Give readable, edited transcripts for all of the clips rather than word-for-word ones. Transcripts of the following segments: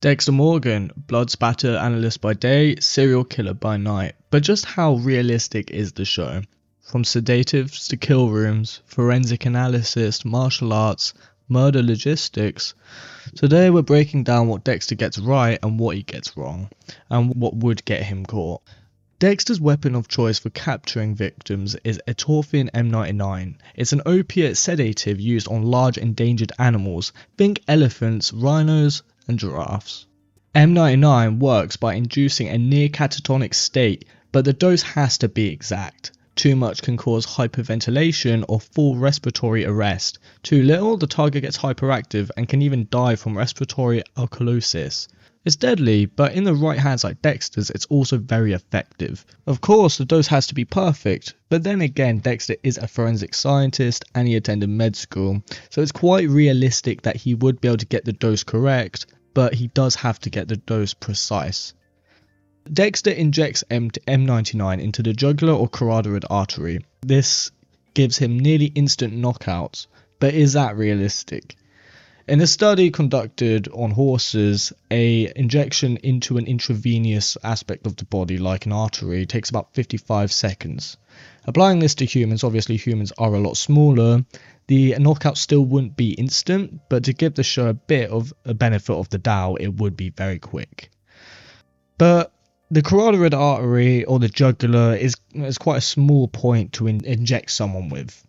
Dexter Morgan, blood spatter analyst by day, serial killer by night. But just how realistic is the show? From sedatives to kill rooms, forensic analysis, martial arts, murder logistics. Today we're breaking down what Dexter gets right and what he gets wrong, and what would get him caught. Dexter's weapon of choice for capturing victims is Etorphine M99. It's an opiate sedative used on large endangered animals. Think elephants, rhinos, and giraffes. M99 works by inducing a near catatonic state, but the dose has to be exact. Too much can cause hyperventilation or full respiratory arrest. Too little, the target gets hyperactive and can even die from respiratory alkalosis. It's deadly, but in the right hands like Dexter's, it's also very effective. Of course, the dose has to be perfect, but then again, Dexter is a forensic scientist and he attended med school, so it's quite realistic that he would be able to get the dose correct, but he does have to get the dose precise. Dexter injects M99 into the jugular or carotid artery. This gives him nearly instant knockouts, but is that realistic? In a study conducted on horses, an injection into an intravenous aspect of the body, like an artery, takes about 55 seconds. Applying this to humans, obviously humans are a lot smaller, the knockout still wouldn't be instant, but to give the show a bit of a benefit of the doubt, it would be very quick. But the carotid artery or the jugular is quite a small point to inject someone with.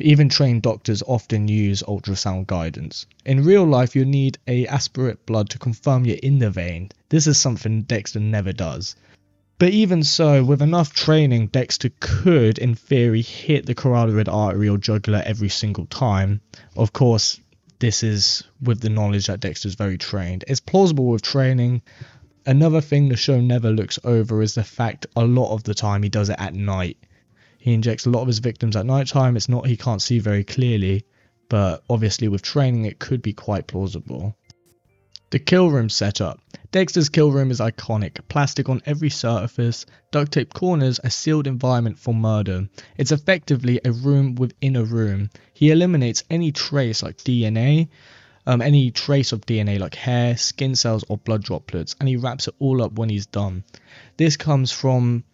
Even trained doctors often use ultrasound guidance. In real life, you need a aspirate blood to confirm you're in the vein. This is something Dexter never does. But even so, with enough training, Dexter could, in theory, hit the carotid artery or jugular every single time. Of course, this is with the knowledge that Dexter's very trained. It's plausible with training. Another thing the show never looks over is the fact a lot of the time he does it at night. He injects a lot of his victims at night time. It's not he can't see very clearly, but obviously with training it could be quite plausible. The kill room setup. Dexter's kill room is iconic. Plastic on every surface, duct tape corners, a sealed environment for murder. It's effectively a room within a room. He eliminates any trace like DNA, any trace of DNA like hair, skin cells or blood droplets, and he wraps it all up when he's done. This comes from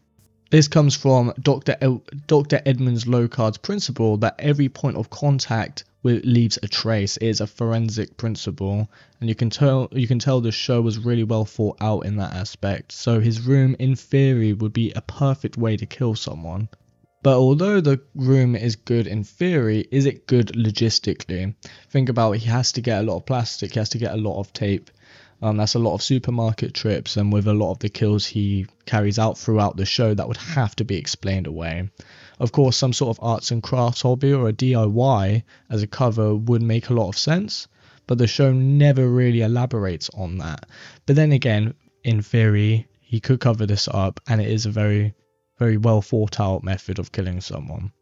Dr. Edmund Locard's principle that every point of contact leaves a trace. It is a forensic principle, and you can tell the show was really well thought out in that aspect. So his room, in theory, would be a perfect way to kill someone. But although the room is good in theory, is it good logistically? Think about it, he has to get a lot of plastic, he has to get a lot of tape. That's a lot of supermarket trips, and with a lot of the kills he carries out throughout the show, that would have to be explained away. Of course, some sort of arts and crafts hobby or a DIY as a cover would make a lot of sense, but the show never really elaborates on that. But then again, in theory, he could cover this up, and it is a very, very well thought out method of killing someone.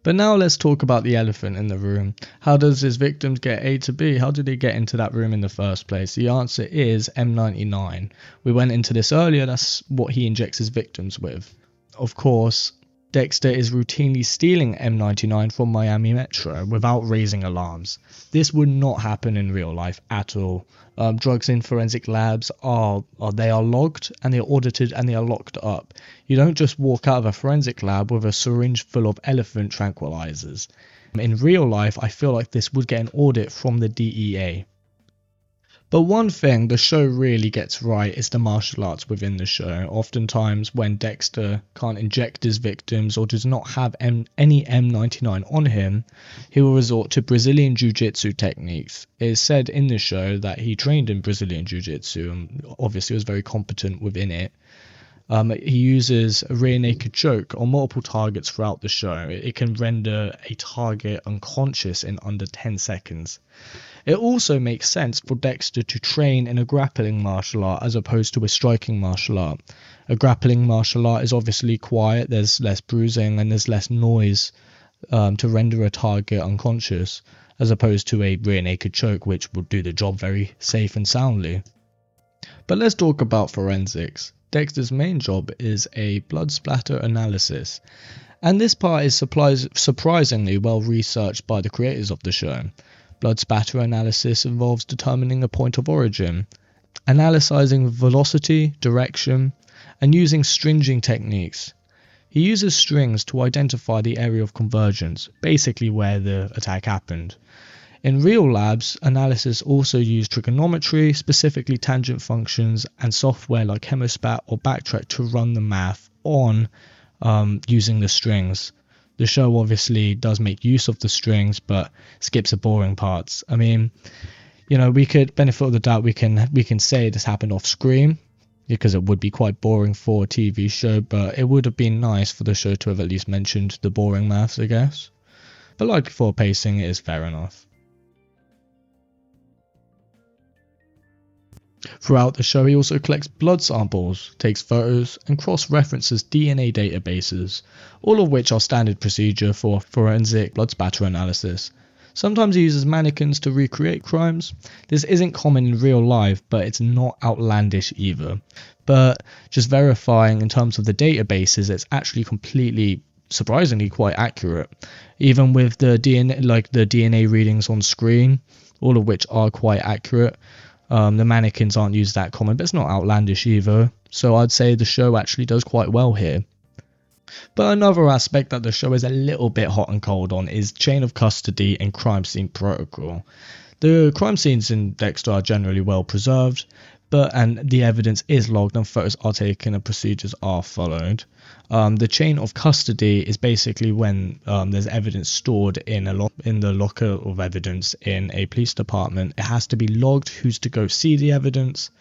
But now let's talk about the elephant in the room. How does his victims get A to B? How did they get into that room in the first place? The answer is M99. We went into this earlier, that's what he injects his victims with. Of course, Dexter is routinely stealing M99 from Miami Metro without raising alarms. This would not happen in real life at all. Drugs in forensic labs are logged and they are audited and they are locked up. You don't just walk out of a forensic lab with a syringe full of elephant tranquilizers. In real life, I feel like this would get an audit from the DEA. But one thing the show really gets right is the martial arts within the show. Oftentimes when Dexter can't inject his victims or does not have any M99 on him, he will resort to Brazilian Jiu-Jitsu techniques. It is said in the show that he trained in Brazilian Jiu-Jitsu and obviously was very competent within it. He uses a rear naked choke on multiple targets throughout the show. It can render a target unconscious in under 10 seconds. It also makes sense for Dexter to train in a grappling martial art as opposed to a striking martial art. A grappling martial art is obviously quiet, there's less bruising and there's less noise to render a target unconscious, as opposed to a rear naked choke, which would do the job very safe and soundly. But let's talk about forensics. Dexter's main job is a blood splatter analysis, and this part is surprisingly well researched by the creators of the show. Blood spatter analysis involves determining a point of origin. analyzing velocity, direction, and using stringing techniques. He uses strings to identify the area of convergence, basically where the attack happened. In real labs, analysis also use trigonometry, specifically tangent functions, and software like Chemospat or Backtrack to run the math on using the strings. The show obviously does make use of the strings, but skips the boring parts. I mean, we could benefit of the doubt. We can say this happened off screen, because it would be quite boring for a TV show, but it would have been nice for the show to have at least mentioned the boring maths, I guess. But like before, pacing, it is fair enough. Throughout the show, he also collects blood samples, takes photos, and cross-references DNA databases, all of which are standard procedure for forensic blood spatter analysis. Sometimes he uses mannequins to recreate crimes. This isn't common in real life, but it's not outlandish either. But just verifying in terms of the databases, it's actually surprisingly quite accurate. Even with the DNA readings on screen, all of which are quite accurate. The mannequins aren't used that common, but it's not outlandish either. So I'd say the show actually does quite well here. But another aspect that the show is a little bit hot and cold on is chain of custody and crime scene protocol. The crime scenes in Dexter are generally well preserved, and the evidence is logged and photos are taken and procedures are followed. The chain of custody is basically when there's evidence stored in the locker of evidence in a police department. It has to be logged who's to go see the evidence,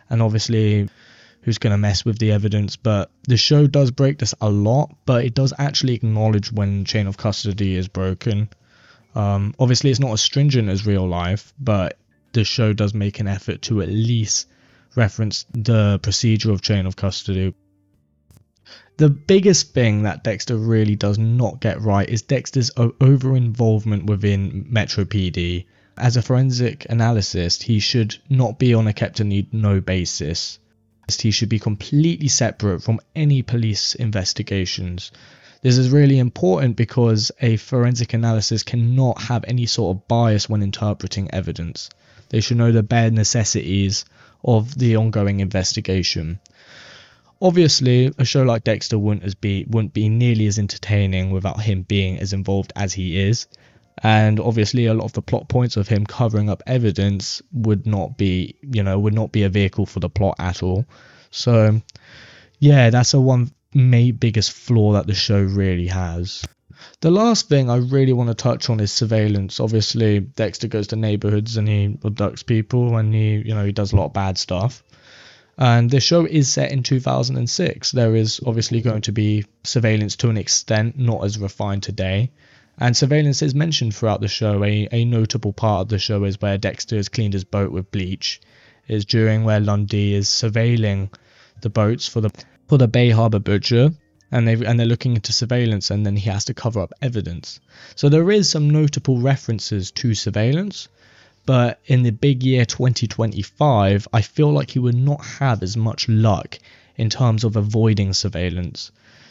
and obviously who's going to mess with the evidence. But the show does break this a lot, but it does actually acknowledge when chain of custody is broken. Obviously it's not as stringent as real life, but the show does make an effort to at least reference the procedure of chain of custody. The biggest thing that Dexter really does not get right is Dexter's over-involvement within Metro PD. As a forensic analyst, he should not be on a kept and need know basis. He should be completely separate from any police investigations. This is really important because a forensic analysis cannot have any sort of bias when interpreting evidence. They should know the bare necessities of the ongoing investigation. Obviously, a show like Dexter wouldn't be nearly as entertaining without him being as involved as he is. And obviously a lot of the plot points of him covering up evidence would not be a vehicle for the plot at all. So yeah, that's one biggest flaw that the show really has. The last thing I really want to touch on is surveillance. Obviously Dexter goes to neighborhoods and he abducts people and he does a lot of bad stuff. And the show is set in 2006. There is obviously going to be surveillance to an extent, not as refined today. And surveillance is mentioned throughout the show. A notable part of the show is where Dexter has cleaned his boat with bleach. Is during where Lundy is surveilling the boats for the Bay Harbor Butcher, and they're looking into surveillance, and then he has to cover up evidence. So there is some notable references to surveillance, but in the big year 2025, I feel like he would not have as much luck in terms of avoiding surveillance.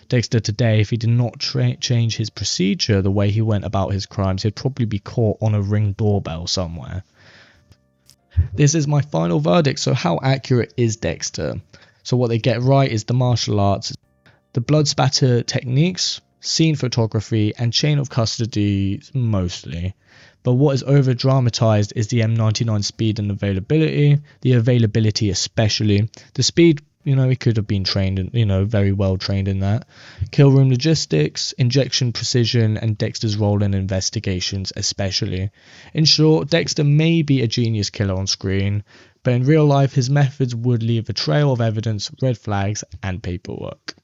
Dexter today, if he did not change his procedure, the way he went about his crimes, he'd probably be caught on a Ring doorbell somewhere. This is my final verdict. So how accurate is Dexter? So what they get right is the martial arts, the blood spatter techniques, scene photography, and chain of custody mostly. But what is over dramatized is the M99 speed and availability, the availability especially. The speed, he could have been trained and, very well trained in that. Kill room logistics, injection precision, and Dexter's role in investigations especially. In short, Dexter may be a genius killer on screen, but in real life his methods would leave a trail of evidence, red flags, and paperwork.